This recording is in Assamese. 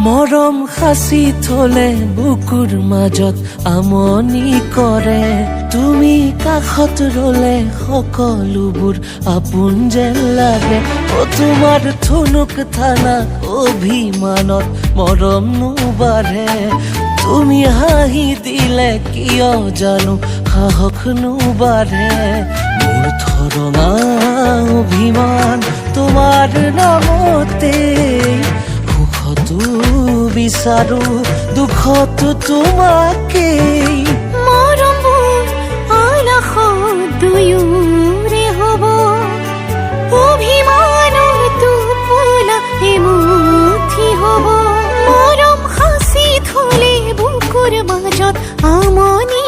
মৰম সাঁচি থলে বুকুৰ মাজত আমনি কৰে তুমি কাষত ৰলে সকলোবোৰ আপোন যেন লাগে তোমাৰ থুনুক থানা অভিমানত মৰম নুবাঢ়ে তুমি হাঁহি দিলে কিয় জানো সাহস নুবাঢ়ে মোৰ ধৰণা অভিমান তোমাৰ নামতে সুখতো বিচাৰো দুখতো তোমাকেই মৰমবোৰ আলাসত দুয়োৰে হ'ব অভিমানতো টোপোলা এমুঠি হ'ব মৰম সাঁচি থলে বুকুৰ মাজত আমনি